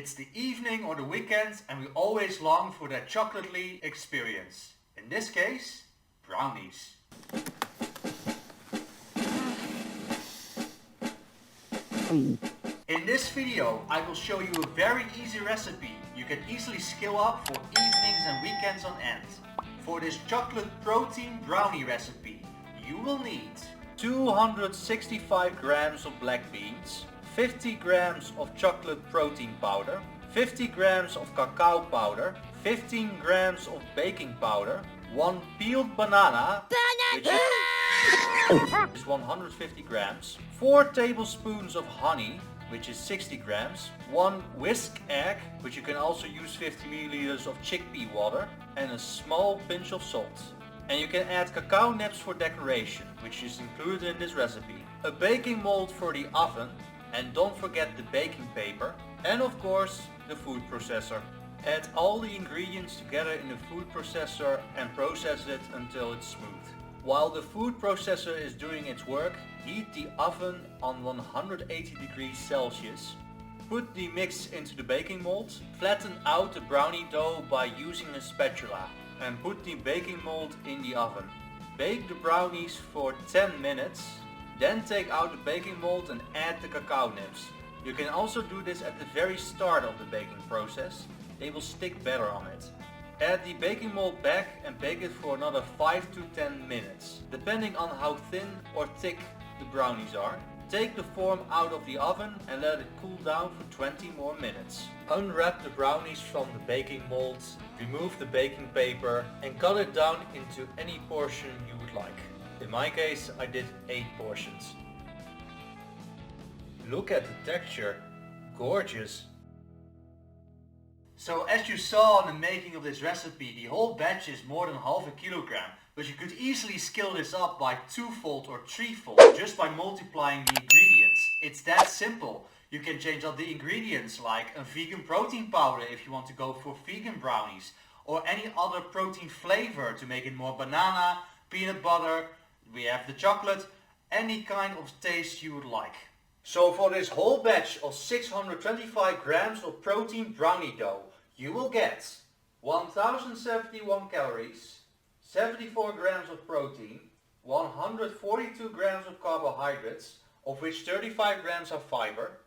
It's the evening or the weekend and we always long for that chocolatey experience. In this case, brownies. In this video I will show you a very easy recipe you can easily scale up for evenings and weekends on end. For this chocolate protein brownie recipe you will need 265 grams of black beans, 50 grams of chocolate protein powder, 50 grams of cacao powder, 15 grams of baking powder, 1 peeled banana, which is 150 grams, 4 tablespoons of honey, which is 60 grams, 1 whisked egg, which you can also use 50 milliliters of chickpea water, and a small pinch of salt. And you can add cacao nibs for decoration, which is included in this recipe, a baking mold for the oven, and don't forget the baking paper, and of course the food processor. Add all the ingredients together in the food processor and process it until it's smooth. While the food processor is doing its work, heat the oven on 180 degrees Celsius. Put the mix into the baking mold, flatten out the brownie dough by using a spatula, and put the baking mold in the oven. Bake the brownies for 10 minutes, then take out the baking mold and add the cacao nibs. You can also do this at the very start of the baking process, they will stick better on it. Add the baking mold back and bake it for another 5 to 10 minutes, depending on how thin or thick the brownies are. Take the form out of the oven and let it cool down for 20 more minutes. Unwrap the brownies from the baking mold, remove the baking paper and cut it down into any portion you would like. In my case I did 8 portions. Look at the texture, gorgeous! So as you saw in the making of this recipe, the whole batch is more than half a kilogram, but you could easily scale this up by 2-fold or 3-fold just by multiplying the ingredients. It's that simple. You can change up the ingredients like a vegan protein powder if you want to go for vegan brownies, or any other protein flavor to make it more banana, peanut butter, we have the chocolate, any kind of taste you would like. So for this whole batch of 625 grams of protein brownie dough, you will get 1071 calories, 74 grams of protein, 142 grams of carbohydrates, of which 35 grams are fiber,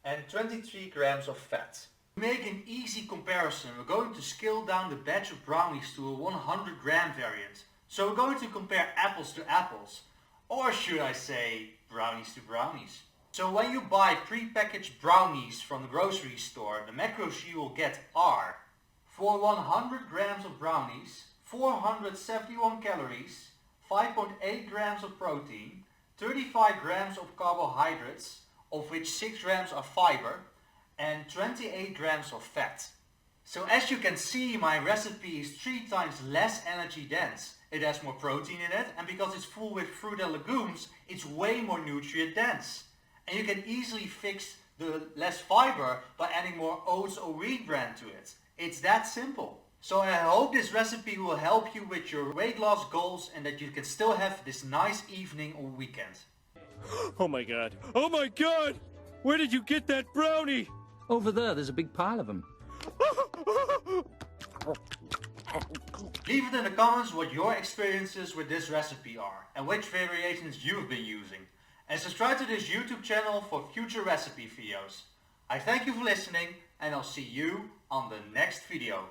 and 23 grams of fat. To make an easy comparison, we're going to scale down the batch of brownies to a 100 gram variant. So we're going to compare apples to apples, or should I say brownies to brownies. So when you buy pre-packaged brownies from the grocery store, the macros you will get are: for 100 grams of brownies, 471 calories, 5.8 grams of protein, 35 grams of carbohydrates, of which 6 grams are fiber, and 28 grams of fat. So as you can see, my recipe is 3 times less energy dense. It has more protein in it, and because it's full with fruit and legumes, it's way more nutrient dense. And you can easily fix the less fiber by adding more oats or wheat bran to it. It's that simple. So I hope this recipe will help you with your weight loss goals and that you can still have this nice evening or weekend. Oh my god! Oh my god! Where did you get that brownie? Over there's a big pile of them. Leave it in the comments what your experiences with this recipe are and which variations you've been using. And subscribe to this YouTube channel for future recipe videos. I thank you for listening and I'll see you on the next video.